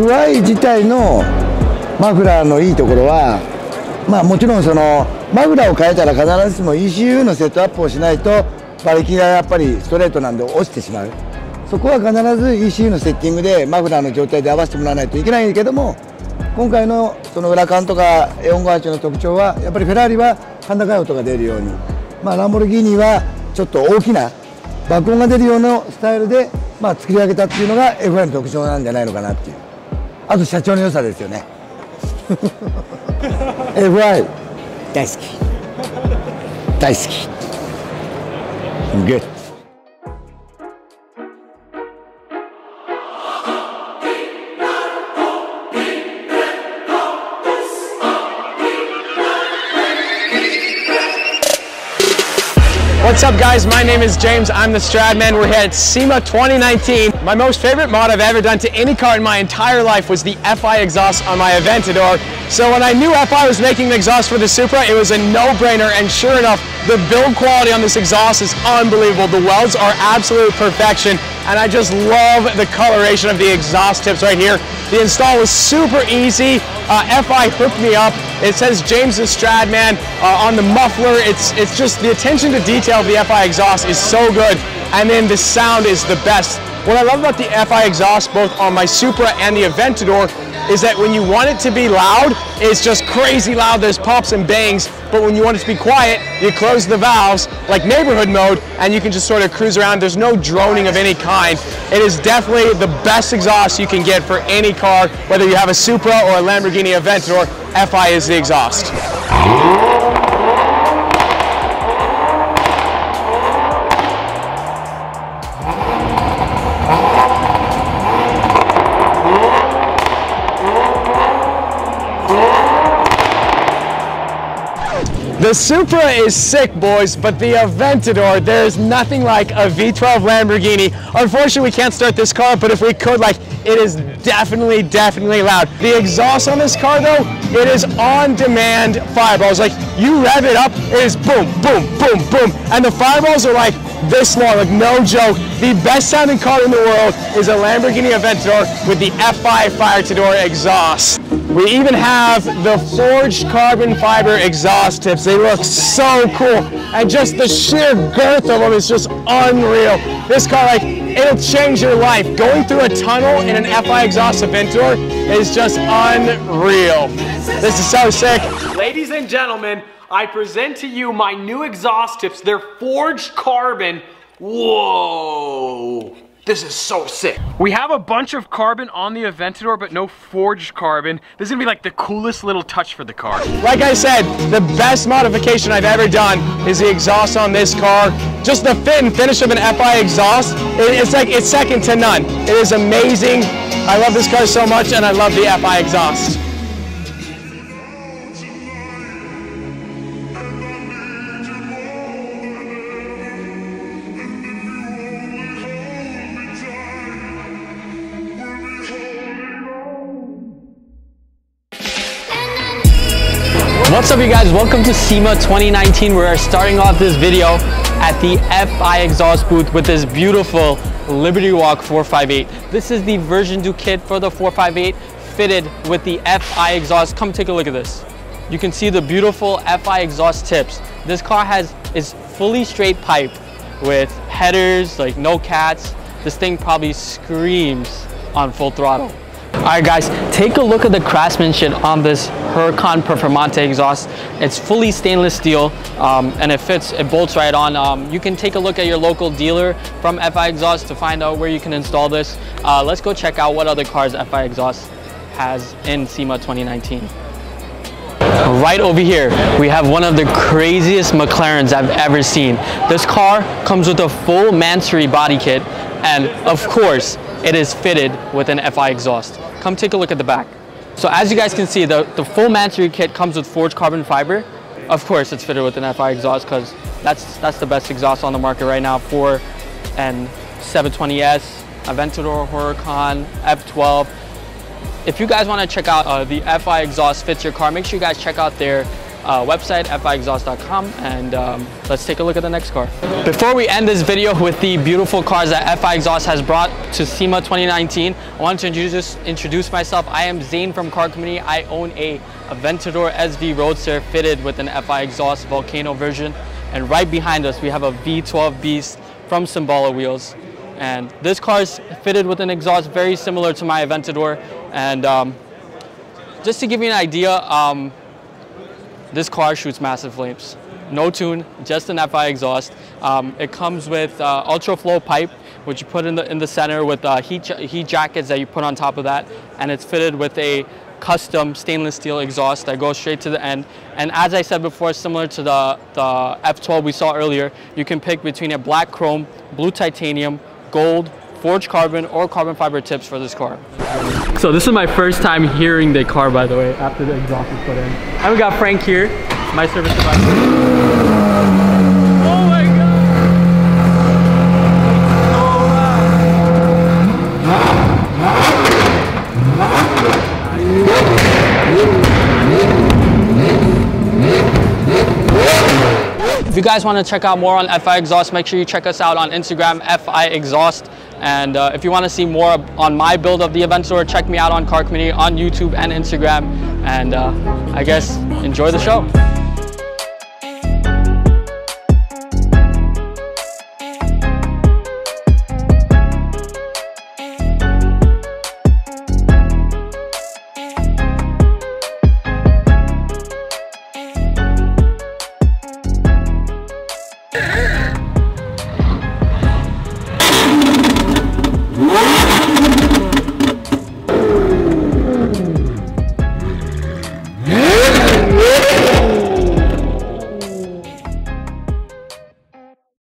FI 自体のマフラーのいいところは、まあもちろんそのマフラーを変えたら必ずしも ECU のセットアップをしないと馬力がやっぱりストレートなんで落ちてしまう。そこは必ず ECU のセッティングでマフラーの状態で合わせてもらわないといけないけども、今回のその裏缶とか458の特徴はやっぱりフェラーリは甲高い音が出るように、まあ、ランボルギーニはちょっと大きな爆音が出るようなスタイルで、まあ、作り上げたっていうのが FI の特徴なんじゃないのかなっていう。あと社長の良さですよね。FI 大好き大好き。Good. What's up guys, my name is James, I'm the Stradman. We're here at SEMA 2019. My most favorite mod I've ever done to any car in my entire life was the FI exhaust on my Aventador. So when I knew FI was making the exhaust for the Supra, it was a no-brainer, and sure enough, the build quality on this exhaust is unbelievable. The welds are absolute perfection, and I just love the coloration of the exhaust tips right here. The install was super easy. FI hooked me up. It says James the Stradman on the muffler. It's just the attention to detail of the FI exhaust is so good, and then the sound is the best. What I love about the FI exhaust, both on my Supra and the Aventador, is that when you want it to be loud, it's just crazy loud. There's pops and bangs. But when you want it to be quiet, you close the valves like neighborhood mode, and you can just sort of cruise around. There's no droning of any kind. It is definitely the best exhaust you can get for any car, whether you have a Supra or a Lamborghini Aventador. FI is the exhaust. The Supra is sick, boys, but the Aventador, there's nothing like a V12 Lamborghini. Unfortunately, we can't start this car, but if we could, it is definitely loud. The exhaust on this car, though, it is on-demand fireballs. You rev it up, it is boom, boom, boom, boom, and the fireballs are this long, no joke. The best sounding car in the world is a Lamborghini Aventador with the FI Fire-to-Door exhaust. We even have the forged carbon fiber exhaust tips. They look so cool, and just the sheer girth of them is just unreal. This car, it'll change your life. Going through a tunnel in an FI exhaust Aventador is just unreal. This is so sick. Ladies and gentlemen, I present to you my new exhaust tips. They're forged carbon. Whoa. This is so sick. We have a bunch of carbon on the Aventador, but no forged carbon. This is gonna be the coolest little touch for the car. Like I said, the best modification I've ever done is the exhaust on this car. Just the fit and finish of an FI exhaust, it's second to none. It is amazing. I love this car so much, and I love the FI exhaust. What's up, you guys? Welcome to SEMA 2019. We're starting off this video at the FI exhaust booth with this beautiful Liberty Walk 458. This is the version 2 kit for the 458 fitted with the FI exhaust. Come take a look at this. You can see the beautiful FI exhaust tips. This car is fully straight pipe with headers, no cats. This thing probably screams on full throttle. Alright guys, take a look at the craftsmanship on this Huracan Performante exhaust. It's fully stainless steel, and it bolts right on. You can take a look at your local dealer from FI Exhaust to find out where you can install this. Let's go check out what other cars FI Exhaust has in SEMA 2019. Right over here, we have one of the craziest McLarens I've ever seen. This car comes with a full Mansory body kit, and of course, it is fitted with an FI exhaust. Come take a look at the back. So as you guys can see, the full Mansory kit comes with forged carbon fiber. Of course, it's fitted with an FI exhaust because that's the best exhaust on the market right now for an 720S, Aventador, Huracan, F12. If you guys want to check out the FI exhaust fits your car, make sure you guys check out their website, fiexhaust.com, and let's take a look at the next car. Before we end this video with the beautiful cars that FI Exhaust has brought to SEMA 2019, I want to introduce myself. I am Zane from Car Community. I own a Aventador SV Roadster fitted with an FI Exhaust Volcano version, and right behind us we have a V12 Beast from Symbolo Wheels. And this car is fitted with an exhaust very similar to my Aventador. And just to give you an idea, this car shoots massive flames. No tune, just an FI exhaust. It comes with ultra flow pipe, which you put in the center with heat jackets that you put on top of that, and it's fitted with a custom stainless steel exhaust that goes straight to the end. And as I said before, similar to the F12 we saw earlier, you can pick between a black chrome, blue titanium, gold, forged carbon, or carbon fiber tips for this car. So this is my first time hearing the car, by the way, after the exhaust is put in. And we got Frank here, my service advisor. Oh my God! If you guys want to check out more on FI Exhaust, make sure you check us out on Instagram, FI Exhaust. And if you want to see more on my build of the Aventador, check me out on Car Community on YouTube and Instagram. And I guess enjoy the show.